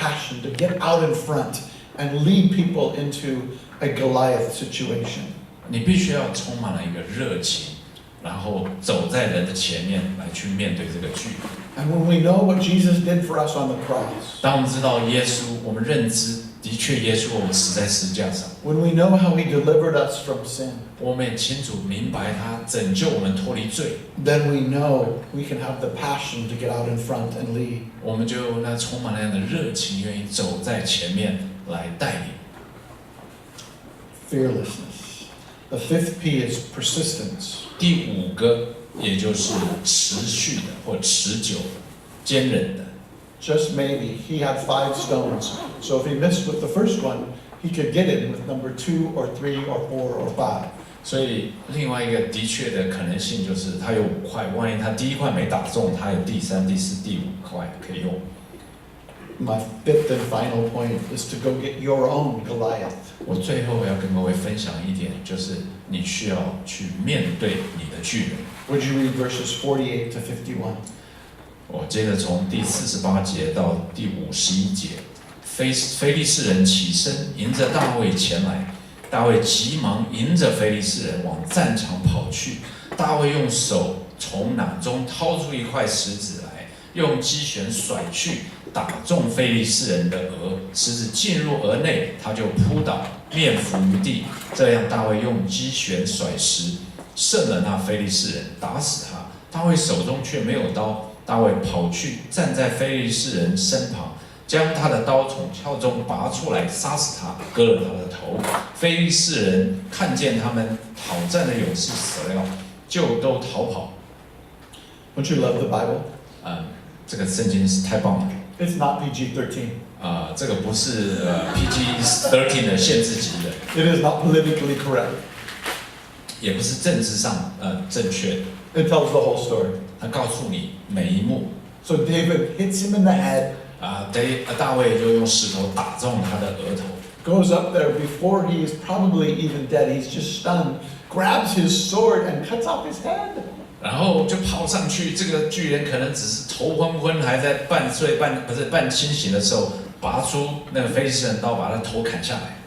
passion to get out in front and lead people into a Goliath situation. 你必须要充满了一个热情，然后走在人的前面来去面对这个巨人。And when we know what Jesus did for us on the cross, 当我们知道耶稣，我们认知的确耶稣我们死在十字架上。when we know how he delivered us from sin, 我们也清楚明白他拯救我们脱离罪， then we know we can have the passion to get out in front and lead. 我们就那充满那样的热情，愿意走在前面来带领。Fearlessness. The fifth P is persistence. 第五个，也就是持续的或持久的、坚韧的。Just maybe he had 5 stones, so if he missed with the first one, he could get in with number 2 or 3 or 4 or 5. 所以另外一个的确的可能性就是，他有5块，万一他第1块没打中，他有第3、第4、第5块可以用。My fifth and final point is to go get your own Goliath. 我最后要跟各位分享一点，就是你需要去面对你的巨人。Would you read verses 48 to 51? 我接着从第48节到第51节，非利士人起身迎着大卫前来，大卫急忙迎着非利士人往战场跑去。大卫用手从囊中掏出一块石子来，用机旋甩去，打中非利士人的额，石子进入额内，他就扑倒，面伏于地。这样大卫用机旋甩石，胜了那非利士人，打死他。大卫手中却没有刀。大卫跑去站在非利士人身旁，将他的刀从鞘中拔出来，杀死他，割了他的头。非利士人看见他们讨战的勇士死了，就都逃跑。Don't you love the Bible? 这个圣经是太棒了。It's not PG-13. 这个不是PG-13 的限制级的。It is not politically correct. 也不是政治上正确的。It tells the whole story. 他告诉你每一幕。So David hits him in the head. 大卫就用石头打中他的额头。Goes up there before he is probably even dead. He's just stunned. Grabs his sword and cuts off his head. 然后就跑上去，这个巨人可能只是头昏昏，还在半清醒的时候，拔出那个非利士人刀，把他头砍下来。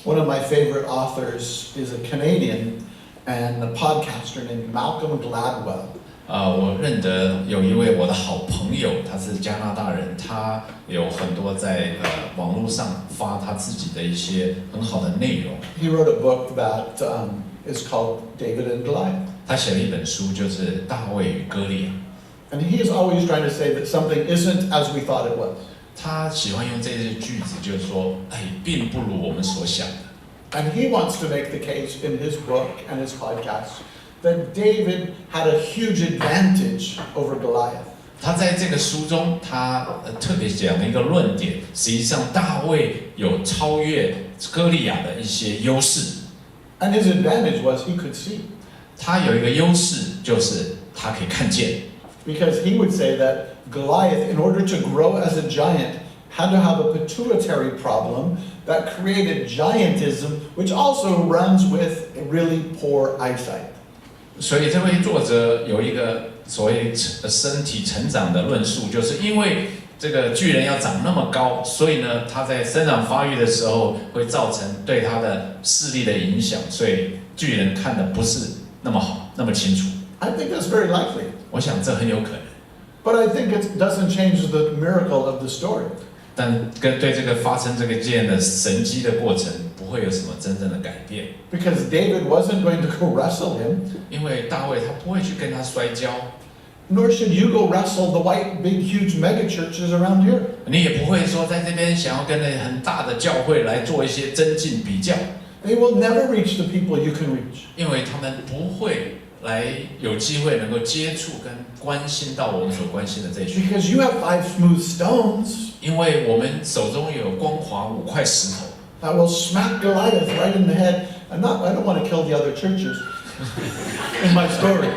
One of my favorite authors is a Canadian and a podcaster named Malcolm Gladwell. 我认得有一位我的好朋友，他是加拿大人，他有很多在网络上发他自己的一些很好的内容。He wrote a book that is called David and Goliath. 他写了一本书，就是大卫与歌利亚。And he is always trying to say that something isn't as we thought it was. 他喜欢用这些句子，就是说，并不如我们所想的。And he wants to make the case in his book and his podcast that David had a huge advantage over Goliath. 他在这个书中，他特别讲了一个论点，实际上大卫有超越歌利亚的一些优势。And his advantage was he could see. 他有一个优势，就是他可以看见。Because he would say that Goliath, in order to grow as a giant, had to have a pituitary problem that created giantism, which also runs with really poor eyesight. 所以这位作者有一个所谓身体成长的论述，就是因为这个巨人要长那么高，所以呢，他在生长发育的时候会造成对他的视力的影响，所以巨人看的不是那么好，那么清楚。I think that's very likely. 我想这很有可能。But I think it doesn't change the miracle of the story. 但对这个发生这个件的神迹的过程，不会有什么真正的改变。Because David wasn't going to go wrestle him. 因为大卫他不会去跟他摔跤。Nor should you go wrestle the white, big, huge mega churches around here. 你也不会说在这边想要跟那很大的教会来做一些增进比较。They will never reach the people you can reach. 因为他们不会来有机会能够接触跟关心到我们所关心的这群。Because you have 5 smooth stones. 因为我们手中有光滑5块石头。That will smack Goliath right in the head. I don't want to kill the other churches in my story.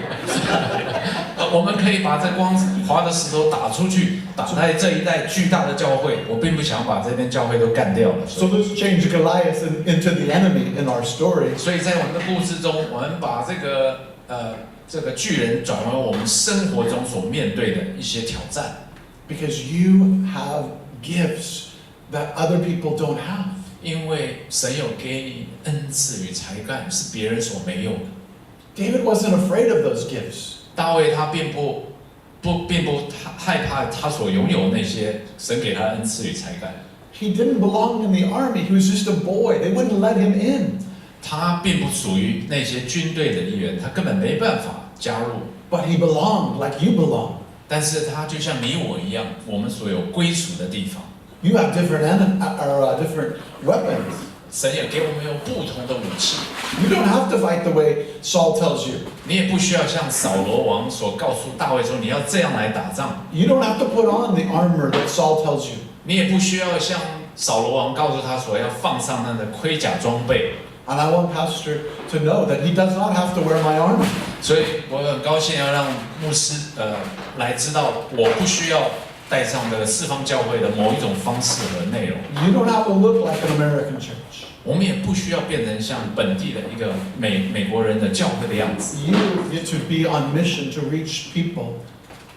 我们可以把这光滑的石头打出去，打在这一带巨大的教会。我并不想把这边教会都干掉了。So let's change Goliath into the enemy in our story. 所以在我们的故事中，我们把这个巨人转为我们生活中所面对的一些挑战。Because you have gifts that other people don't have. 因为神有给你恩赐与才干，是别人所没有的。David wasn't afraid of those gifts. 大卫他并不害怕他所拥有那些神给他的恩赐与才干。He didn't belong in the army. He was just a boy. They wouldn't let him in. 他并不属于那些军队的一员，他根本没办法加入。But he belonged like you belong. 但是他就像你我一样，我们所有归属的地方。You have different weapons. 神也给我们有不同的武器。You don't have to fight the way Saul tells you. 你也不需要像扫罗王所告诉大卫说你要这样来打仗。You don't have to put on the armor that Saul tells you. 你也不需要像扫罗王告诉他所要放上那个盔甲装备。And I want Pastor to know that he does not have to wear my armor. 所以我很高兴要让牧师来知道，我不需要带上的四方教会的某一种方式和内容。You don't have to look like an American church. 我们也不需要变成像本地的一个美国人的教会的样子。You get to be on mission to reach people.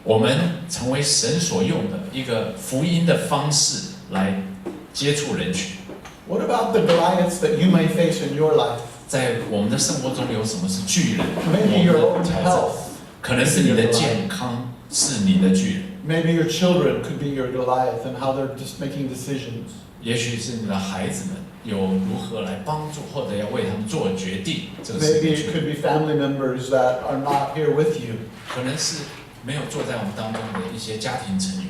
我们成为神所用的一个福音的方式来接触人群。What about the Goliaths that you may face in your life? 在我们的生活中有什么是巨人？ Maybe your own 挑战 health. 可能是你的健康是你的巨人， Maybe your children could be your Goliath and how they're just making decisions. 也许是你的孩子们有如何来帮助，或者要为他们做决定，这个是 Maybe 你 it 的 could be family members that are not here with you. 可能是没有坐在我们当中的一些家庭成员。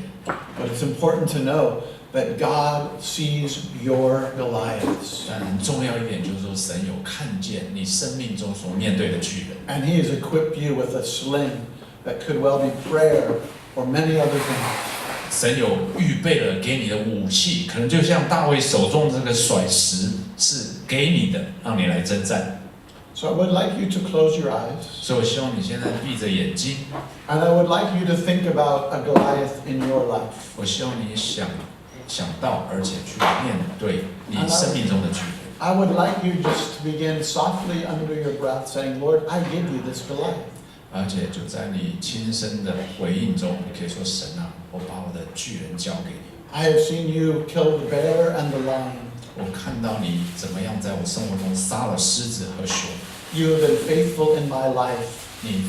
But it's important to know that God sees your Goliaths. 但很重要一点就是说，神有看见你生命中所面对的巨人， And He has equipped you with a sling that could well be prayer or many other things. 神有预备了给你的武器，可能就像大卫手中这个甩石是给你的，让你来征战。 So I would like you to close your eyes. 所以我希望你现在闭着眼睛， And I would like you to think about a Goliath in your life. 我希望你想到，而且去面对你生命中的巨人。 I would like you just to begin softly under your breath saying, Lord, I give you this Goliath. 而且就在你轻声的回应中，你可以说：“神啊，我把我的巨人交给你。 I have seen you kill the bear and the lion. 我看到你怎么样在我生活中杀了狮子和熊， You have been faithful in my life 你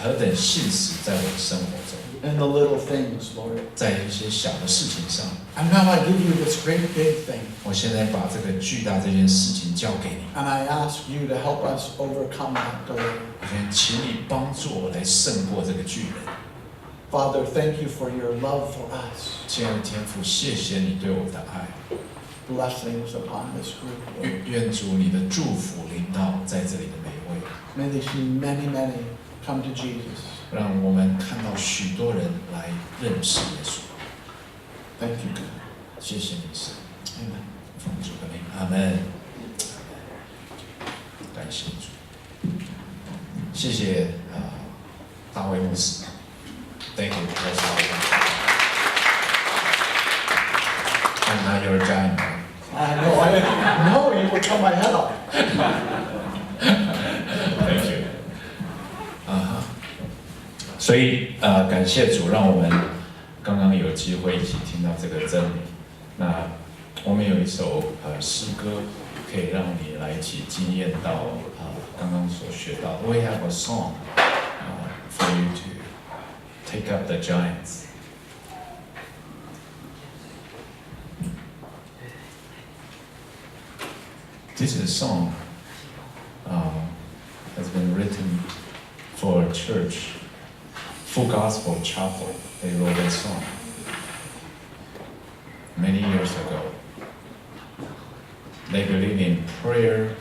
何等信实在我的生活中， in the little things, Lord. 在一些小的事情上。 And now I give you this great big thing. 我现在把这个巨大这件事情交给你， And I ask you to help us overcome that Goliath. 我想请你帮助我来胜过这个巨人。 Father, thank you for your love for us. 亲爱的天父，谢谢你对我的爱， Blessings upon this group. 愿主你的祝福临到在这里的每一位， May they see many, many come to Jesus. 让我们看到许多人来认识耶稣。 Thank you, God. 谢谢你神， Amen. 奉主的名，阿门。感谢主，谢谢大卫牧师。Thank you, Pastor. And now you're a giant. I know, I didn't know you would cut my head off. Thank you. 所以感谢主，让我们刚刚有机会一起听到这个真理。那我们有一首诗歌，可以让你来一起经验到刚刚所学到的。We have a song for you to take up the giants. This is a song has been written for a church, Full Gospel Chapel. They wrote that song many years ago. They believe in prayer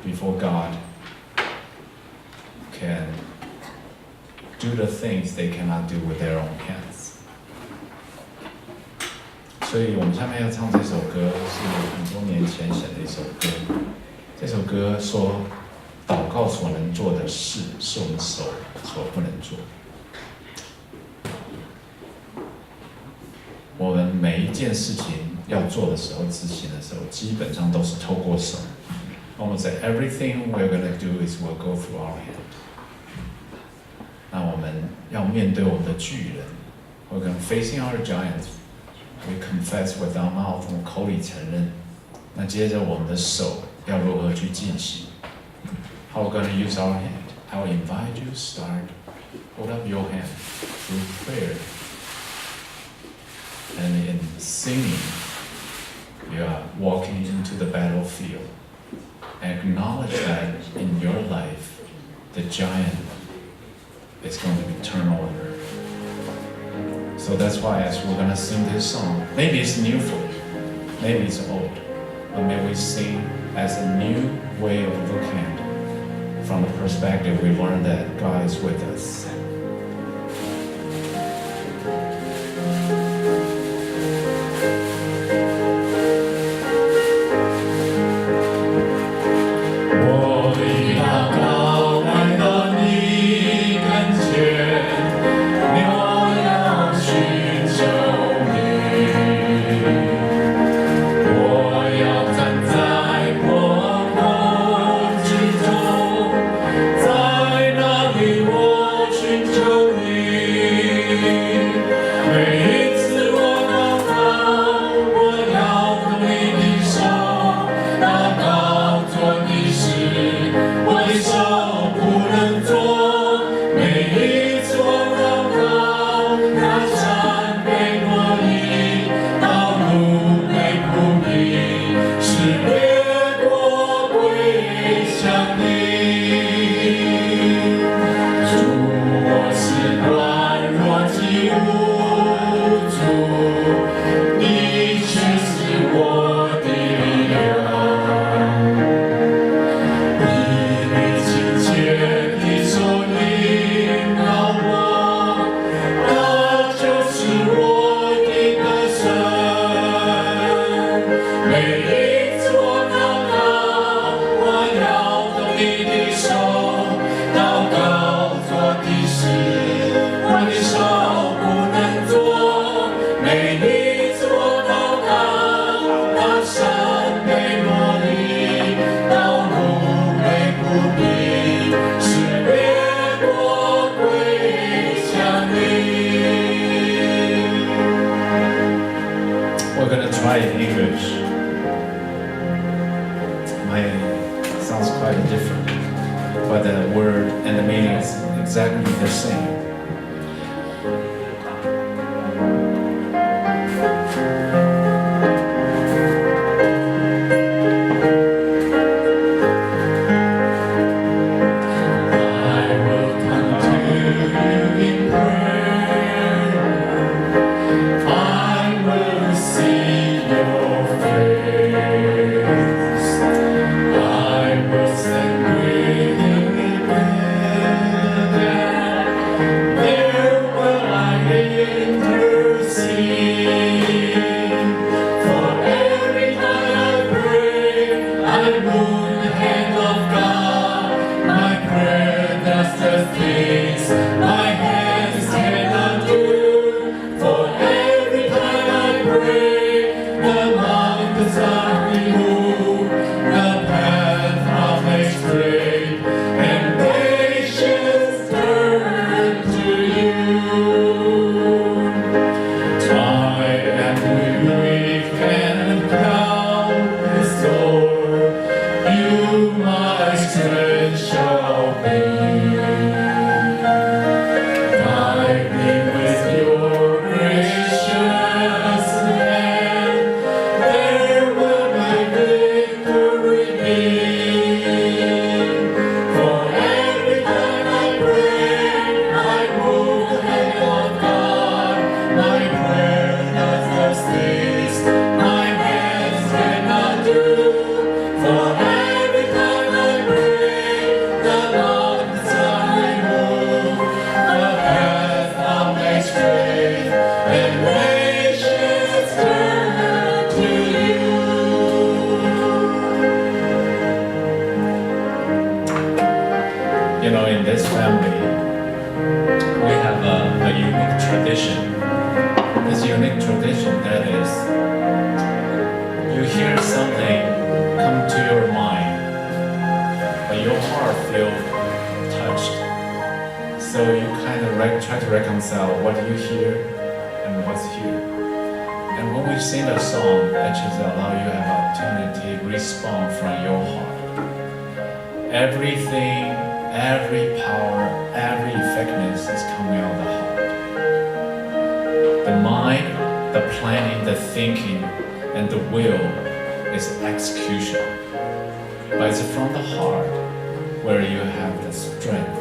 before God can do the things they cannot do with their own hands. 所以我们下面要唱这首歌，是很多年前写的一首歌。这首歌说，祷告所能做的事，是我们手所不能做。我们每一件事情要做的时候、执行的时候，基本上都是透过手。Almost everything we're going to do is will go through our hand. 那我们要面对我们的巨人， We're going to facing our giants. We confess with our mouth， 我们口里承认。那接着我们的手要如何去进行 ？How we're going to use our hand? I will invite you to start. Hold up your hand through prayer. And in singing, you are walking into the battlefield. Acknowledge that in your life, the giant is going to be turned over. So that's why as we're going to sing this song, maybe it's new for you, maybe it's old, but may we sing as a new way of looking at it. From the perspective we learned that God is with us. In English, mine sounds quite different, but the word and the meaning is exactly the same. You know, in this family, we have a unique tradition. This unique tradition that is, you hear something come to your mind, but your heart feels touched. So you kind of try to reconcile what you hear And when we sing a song, that just allow you to have opportunity to respond from your heart. Everything, every power, every effectiveness is coming out of the heart. The mind, the planning, the thinking, and the will is execution. But it's from the heart where you have the strength,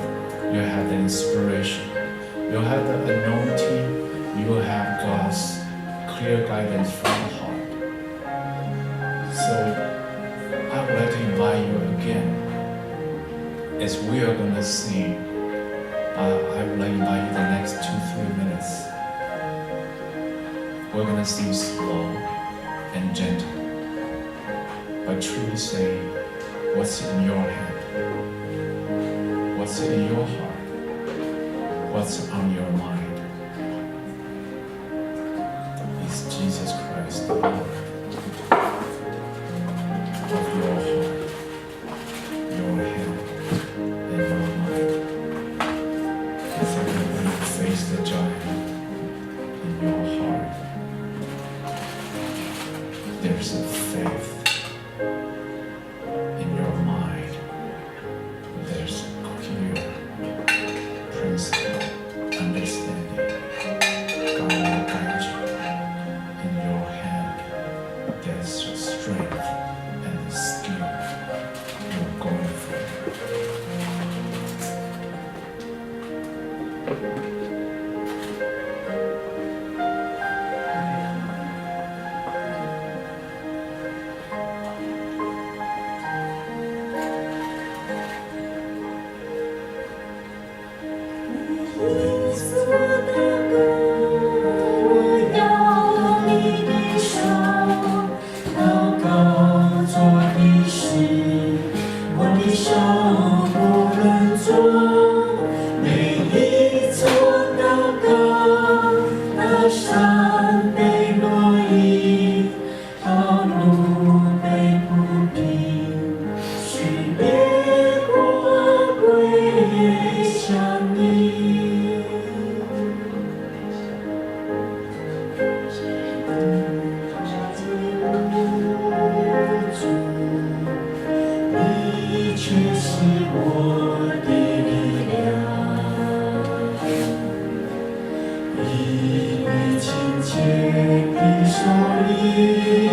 you have the inspiration, you have the anointing, you have God's clear guidance from the heart. So I would like to invite you again, as we are going to sing, I would like to invite you the next 2-3 minutes. We're going to sing slow and gentle, but truly say what's in your head, what's in your heart, what's on your mind. Is Jesus Christ the Lord of your heart, your head, and your mind? Is that when you face the giant in your heart, there's a faith. In your mind, there's a clear principle, understanding. God will guide you. In your hand, there's the strength and the skill you're going for.一笔情切，一手一